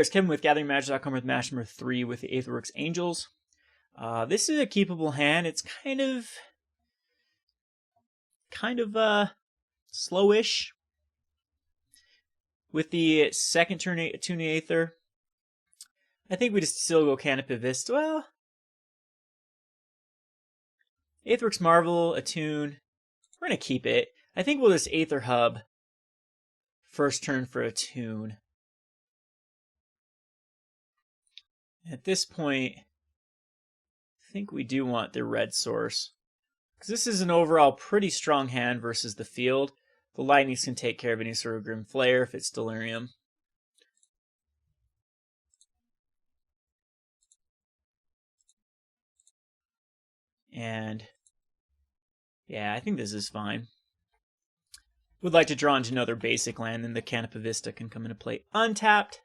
it's Kevin with GatheringMagic.com with match number 3 with the Aetherworks Angels. This is a keepable hand. It's kind of slowish. With the second turn Attune Aether, I think we just still go Canopy Vista. Well, Aetherworks Marvel, Attune. We're going to keep it. I think we'll just Aether Hub first turn for Attune. At this point, I think we do want the red source. Because this is an overall pretty strong hand versus the field. The lightnings can take care of any sort of Grim Flare if it's Delirium. And yeah, I think this is fine. Would like to draw into another basic land, then the Canopy Vista can come into play untapped.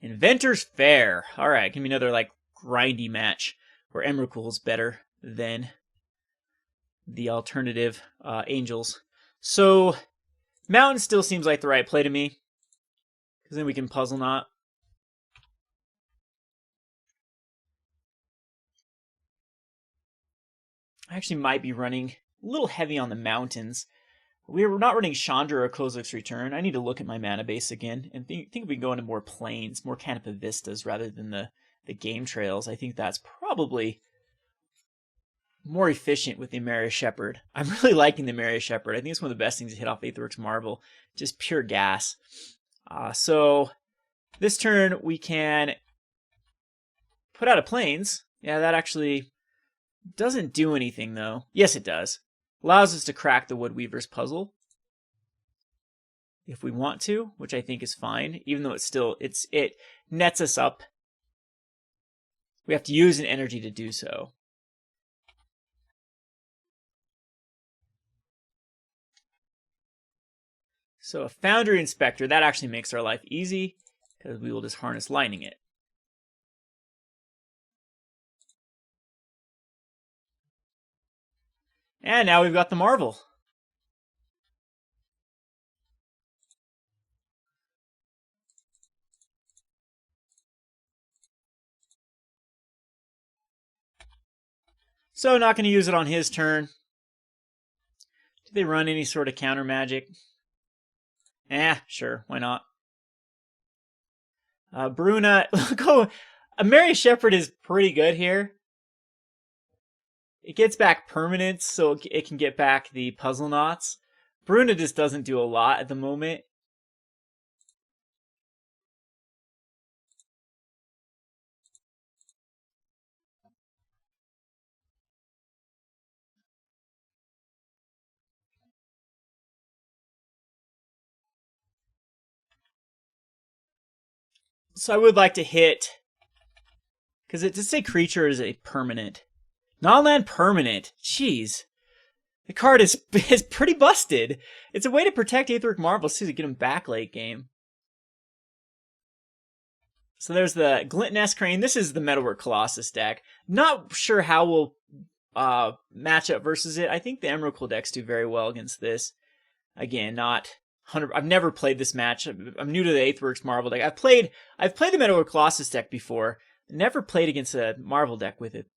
Inventor's Fair. Alright, can be another like grindy match where Emrakul is better than the alternative Angels. So Mountain still seems like the right play to me, because then we can Puzzleknot. I actually might be running a little heavy on the mountains. We're not running Chandra or Kozilek's Return. I need to look at my mana base again and think we can go into more plains, more Canopy Vistas rather than the game trails. I think that's probably more efficient with the Maria Shepherd. I'm really liking the Maria Shepherd. I think it's one of the best things to hit off Aetherworks Marvel. Just pure gas. So this turn we can put out a plains. Yeah, that actually doesn't do anything though. Yes, it does. Allows us to crack the Woodweaver's puzzle if we want to, which I think is fine, even though it nets us up. We have to use an energy to do so. So a Foundry Inspector, that actually makes our life easy, because we will just harness lightning it. And now we've got the Marvel. So not going to use it on his turn. Do they run any sort of counter magic? Sure, why not? Bruna, a Mary Shepherd is pretty good here. It gets back permanents, so it can get back the Puzzleknots. Bruna just doesn't do a lot at the moment. So I would like to hit, because it does say creature is a permanent. Non-land permanent. Jeez. The card is pretty busted. It's a way to protect Aetherworks Marvel too, to get him back late game. So there's the Glint Crane. This is the Metalwork Colossus deck. Not sure how we'll match up versus it. I think the Emrakul decks do very well against this. Again, not 100. I've never played this match. I'm new to the Aetherworks Marvel deck. I've played the Metalwork Colossus deck before. Never played against a Marvel deck with it.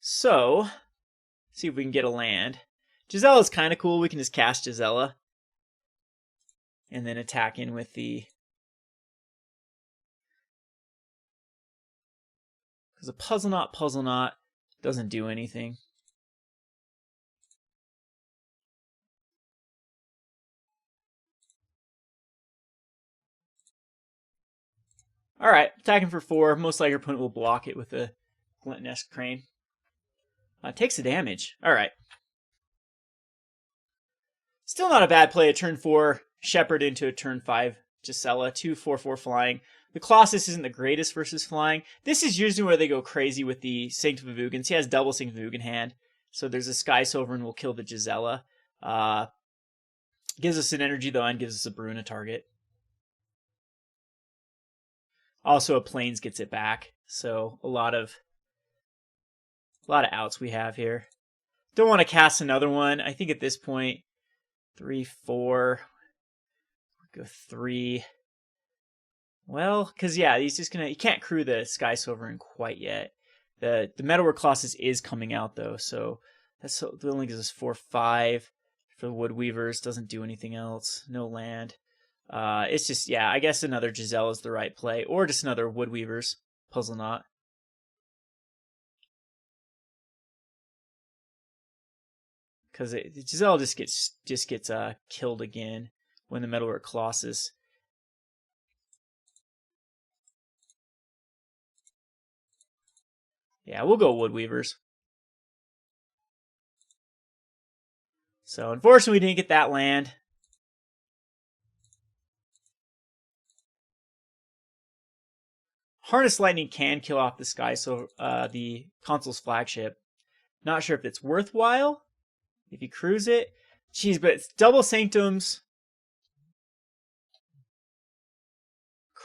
So, see if we can get a land. Gisela's kind of cool. We can just cast Gisela. And then attack in with the... Because a Puzzleknot doesn't do anything. Alright, attacking for 4. Most likely your opponent will block it with a Glint Crane. Takes the damage. Alright. Still not a bad play. A turn 4 Shepherd into a turn 5 Gisela. 2 4/4 flying. The Colossus isn't the greatest versus flying. This is usually where they go crazy with the Sanctum of Ugin. He has double Sanctum of Ugin hand. So there's a Sky Sovereign will kill the Gisela. Gives us an energy though and gives us a Bruna target. Also a Plains gets it back. So a lot of outs we have here. Don't want to cast another one. I think at this point, 3, 4, go 3. Well, because yeah, he's just gonna. He can't crew the Sky Sovereign quite yet. The Metalwork Colossus is coming out though, so that's the only gives us 4, 5 for the Woodweavers. Doesn't do anything else. No land. It's just yeah. I guess another Gisela is the right play, or just another Woodweavers Puzzleknot. Because Gisela just gets killed again when the Metalwork Colossus. Yeah, we'll go Woodweavers. So unfortunately, we didn't get that land. Harness Lightning can kill off the Sky, so the console's flagship. Not sure if it's worthwhile if you cruise it. Jeez, but it's double Sanctums.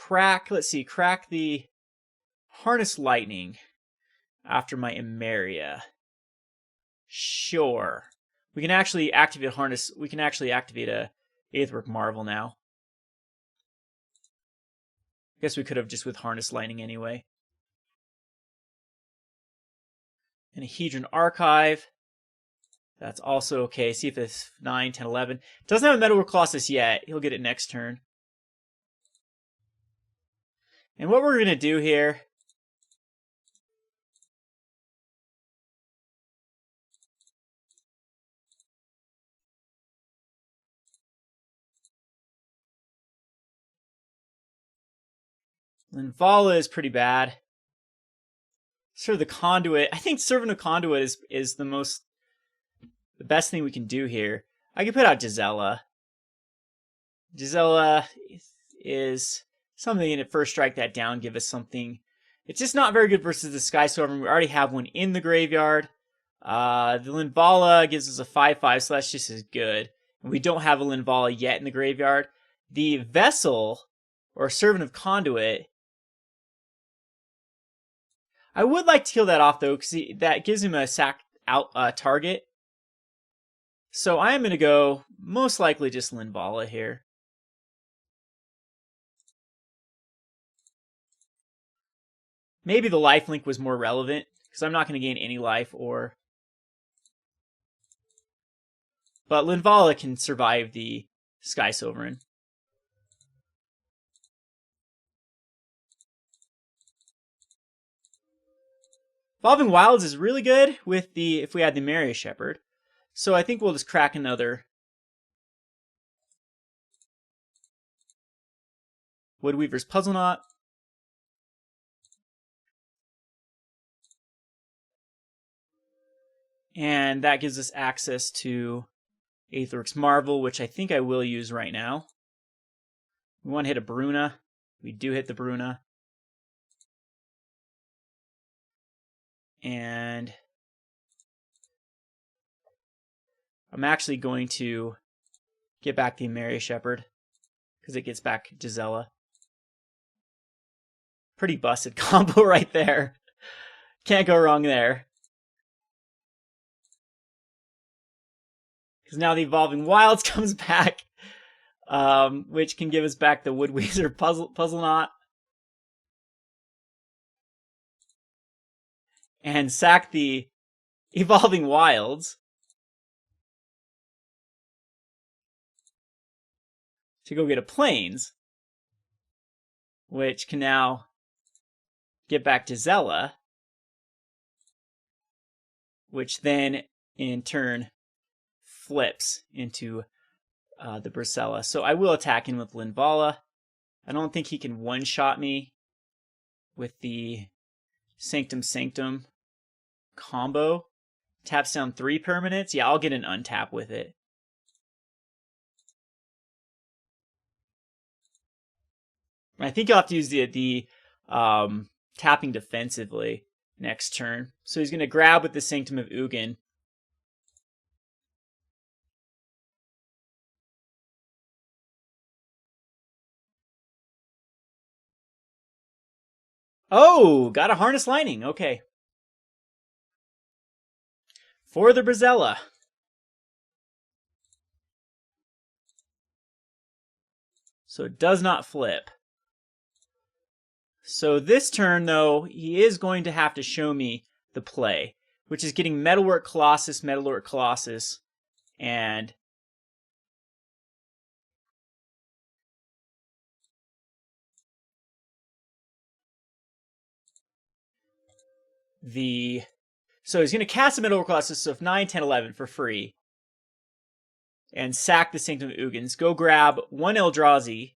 Let's see, crack the Harness Lightning after my Emeria. Sure. We can actually activate Harness. We can actually activate a Aetherwork Marvel now. I guess we could have just with Harness Lightning anyway. And a Hedron Archive. That's also okay. See if it's 9, 10, 11. Doesn't have a Metalwork Colossus yet. He'll get it next turn. And what we're going to do here... Linvala is pretty bad. Sort of the Conduit. I think Servant of Conduit is the best thing we can do here. I can put out Gisela. Gisela is something in it. First strike that down, give us something. It's just not very good versus the Sky Sovereign. We already have one in the graveyard. The Linvala gives us a 5/5, so that's just as good. And we don't have a Linvala yet in the graveyard. The Vessel, or Servant of Conduit, I would like to kill that off though, because that gives him a sack out target. So I am going to go most likely just Linvala here. Maybe the lifelink was more relevant, because I'm not going to gain any life or... But Linvala can survive the Sky Sovereign. Evolving Wilds is really good with if we had the Maria Shepherd. So I think we'll just crack another Woodweaver's Puzzleknot. And that gives us access to Aetherworks Marvel, which I think I will use right now. We want to hit a Bruna. We do hit the Bruna. And I'm actually going to get back the Mary Shepherd because it gets back Gisela. Pretty busted combo right there. Can't go wrong there. Because now the Evolving Wilds comes back, which can give us back the Woodweaver Puzzleknot. And sack the Evolving Wilds to go get a Plains, which can now get back to Gisela, which then in turn flips into the Bracella. So I will attack him with Linvala. I don't think he can one-shot me with the Sanctum combo. Taps down 3 permanents. Yeah, I'll get an untap with it. I think I'll have to use the tapping defensively next turn. So he's going to grab with the Sanctum of Ugin. Oh, got a Harness Lightning. Okay. for the Brazella. So it does not flip. So this turn, though, he is going to have to show me the play, which is getting Metalwork Colossus, and so he's going to cast a Metalwork Colossus, so if 9, 10, 11 for free, and sack the Sanctum of Ugins. Go grab 1 Eldrazi.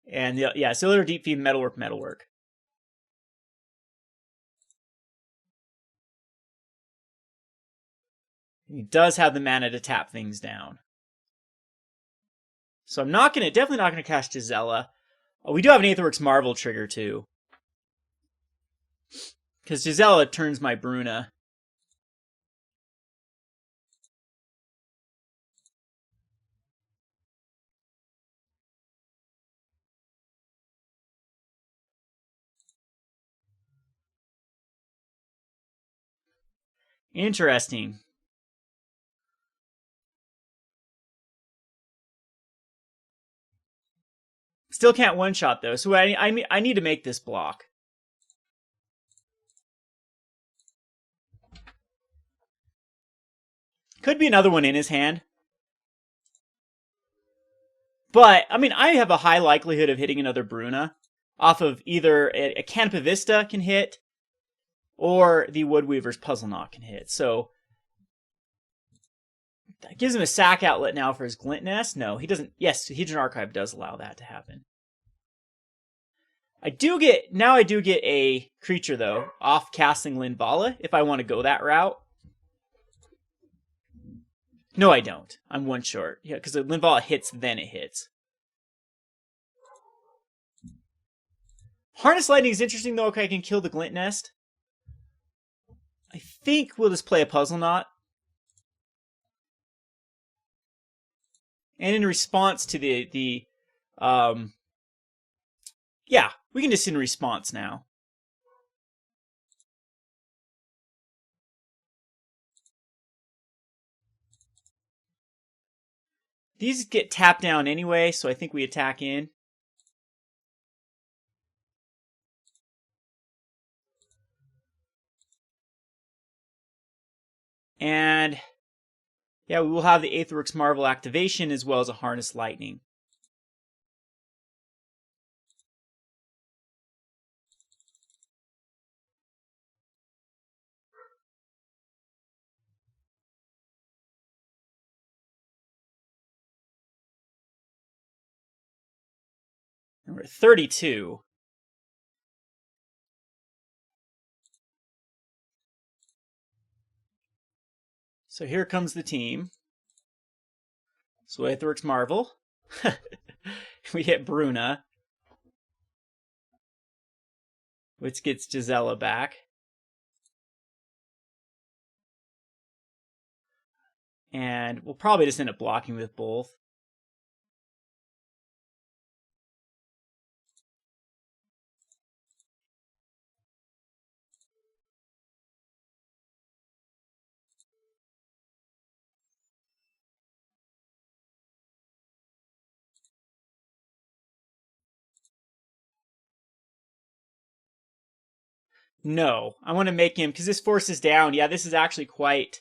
And yeah, Cellular Deep Feed, Metalwork. He does have the mana to tap things down. So I'm definitely not gonna cast Gisela. Oh, we do have an Aetherworks Marvel trigger too. Because Gisela turns my Bruna. Interesting. Still can't one-shot though, so I need to make this block. Could be another one in his hand. But, I mean, I have a high likelihood of hitting another Bruna off of either a Canopy Vista can hit, or the Woodweaver's Puzzleknot can hit. So, that gives him a sack outlet now for his Glint Nest. No, he doesn't. Yes, Hedron Archive does allow that to happen. I do get a creature, though, off casting Linvala, if I want to go that route. No, I don't. I'm one short. Yeah, because if Linvala hits, then it hits. Harness Lightning is interesting, though. Okay, I can kill the Glint Nest. I think we'll just play a Puzzleknot. And in response to yeah, we can just in response now. These get tapped down anyway, so I think we attack in. And yeah, we will have the Aetherworks Marvel activation as well as a Harness Lightning. And we're at 32. So here comes the team. So Aetherworks Marvel. We hit Bruna, which gets Gisela back. And we'll probably just end up blocking with both. No, I want to make him, because this forces down. Yeah, this is actually quite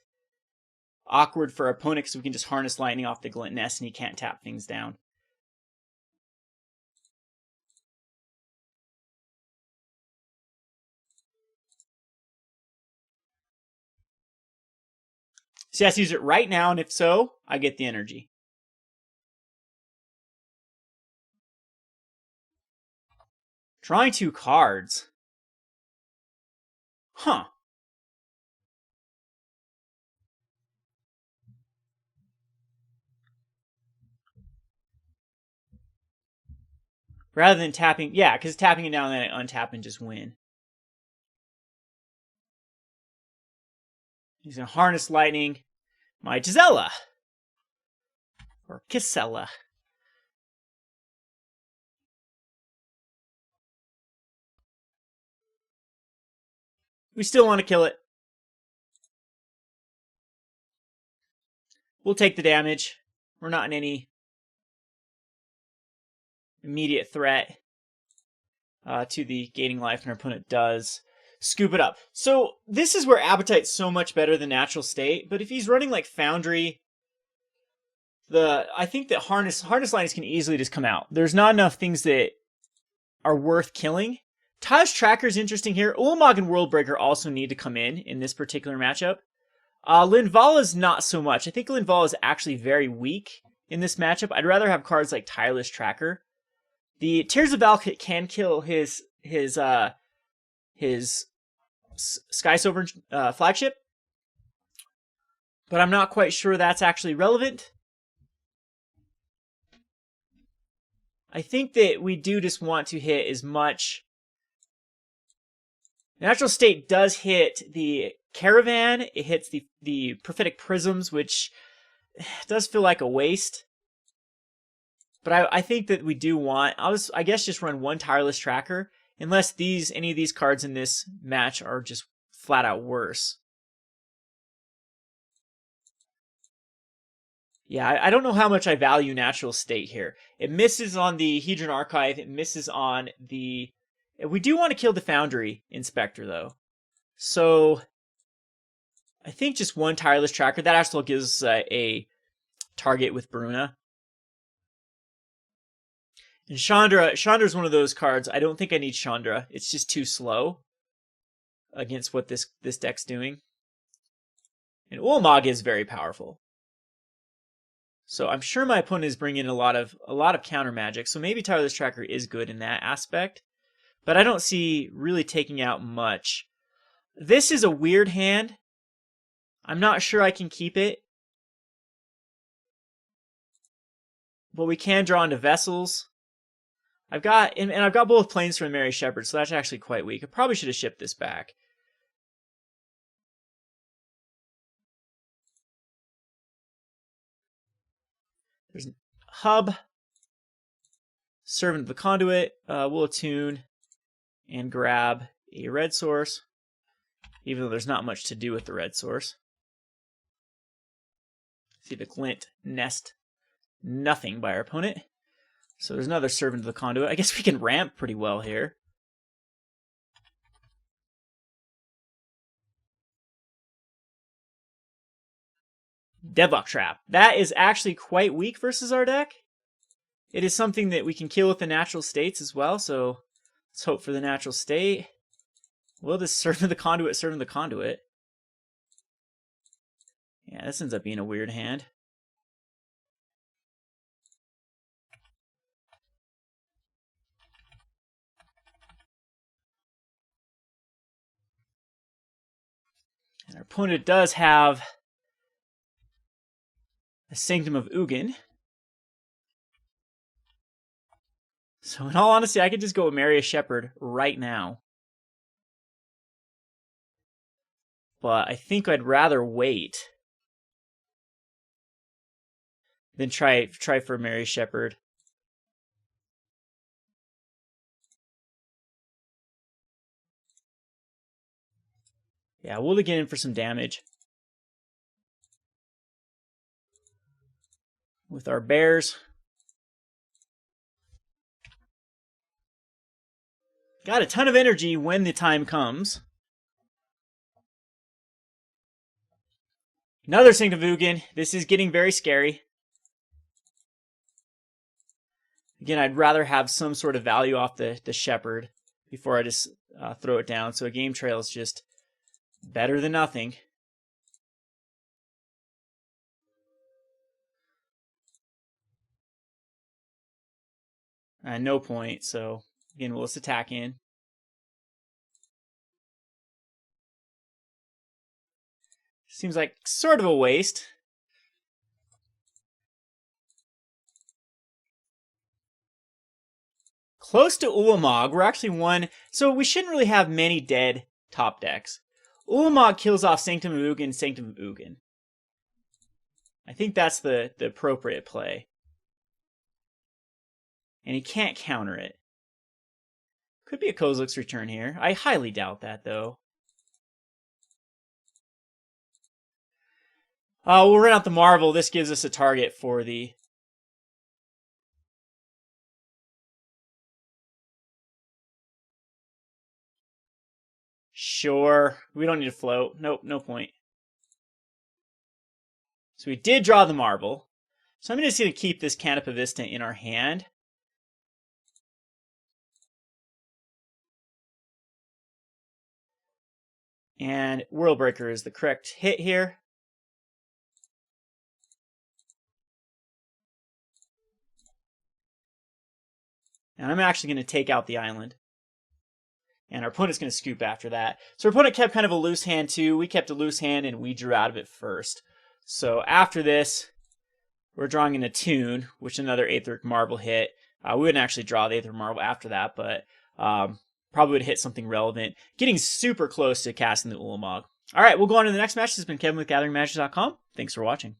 awkward for our opponent, because we can just Harness Lightning off the Glint Nest and he can't tap things down. So he has to use it right now, and if so, I get the energy. Drawing 2 cards. Huh. Rather than tapping, yeah, because tapping it down and then untap and just win. He's going to Harness Lightning my Gisela. Or Gisela. We still want to kill it. We'll take the damage. We're not in any immediate threat to the gaining life, and our opponent does scoop it up. So this is where Appetite's so much better than Natural State, but if he's running like Foundry, I think that Harness Lines can easily just come out. There's not enough things that are worth killing. Tireless Tracker is interesting here. Ulamog and Worldbreaker also need to come in this particular matchup. Linvala's not so much. I think Linvala is actually very weak in this matchup. I'd rather have cards like Tireless Tracker. The Tears of Valakut can kill his Sky Sovereign flagship, but I'm not quite sure that's actually relevant. I think that we do just want to hit as much. Natural State does hit the Caravan. It hits the Prophetic Prisms, which does feel like a waste. But I think that we do want, I guess just run one Tireless Tracker, unless any of these cards in this match are just flat out worse. Yeah, I don't know how much I value Natural State here. It misses on the Hedron Archive. It misses on the... We do want to kill the Foundry Inspector, though. So I think just one Tireless Tracker. That actually gives a target with Bruna. And Chandra's one of those cards. I don't think I need Chandra. It's just too slow against what this deck's doing. And Ulamog is very powerful. So I'm sure my opponent is bringing in a lot of counter magic. So maybe Tireless Tracker is good in that aspect. But I don't see really taking out much. This is a weird hand. I'm not sure I can keep it. But we can draw into Vessels. I've got both planes from Mary Shepherd, so that's actually quite weak. I probably should have shipped this back. There's Hub, Servant of the Conduit. We'll attune and grab a red source, even though there's not much to do with the red source. See the glint nest nothing by our opponent. So there's another Servant of the Conduit. I guess we can ramp pretty well here. Deadlock Trap. That is actually quite weak versus our deck. It is something that we can kill with the natural states as well, so let's hope for the natural state. Will this Servant of the Conduit Servant of the Conduit? Yeah, this ends up being a weird hand. And our opponent does have a Sanctum of Ugin. So in all honesty, I could just go with Marry a Shepherd right now. But I think I'd rather wait than try for Marry a Shepherd. Yeah, we'll get in for some damage with our bears. Got a ton of energy when the time comes. Another Sanctum of Ugin. This is getting very scary. Again, I'd rather have some sort of value off the Shepherd before I just throw it down. So a game trail is just better than nothing. No point, so again, we'll just attack in. Seems like sort of a waste. Close to Ulamog. We're actually one. So we shouldn't really have many dead top decks. Ulamog kills off Sanctum of Ugin, Sanctum of Ugin. I think that's the appropriate play. And he can't counter it. Could be a Kozilek's Return here. I highly doubt that, though. We'll run out the Marvel. This gives us a target for the... Sure. We don't need to float. Nope, no point. So we did draw the Marvel. So I'm just going to keep this Canopy Vista in our hand. And Worldbreaker is the correct hit here. And I'm actually going to take out the island. And our opponent's going to scoop after that. So our opponent kept kind of a loose hand too. We kept a loose hand and we drew out of it first. So after this, we're drawing an Attune, which is another Aetherworks Marvel hit. We wouldn't actually draw the Aether Marvel after that, but probably would hit something relevant. Getting super close to casting the Ulamog. All right, we'll go on to the next match. This has been Kevin with GatheringMagic.com. Thanks for watching.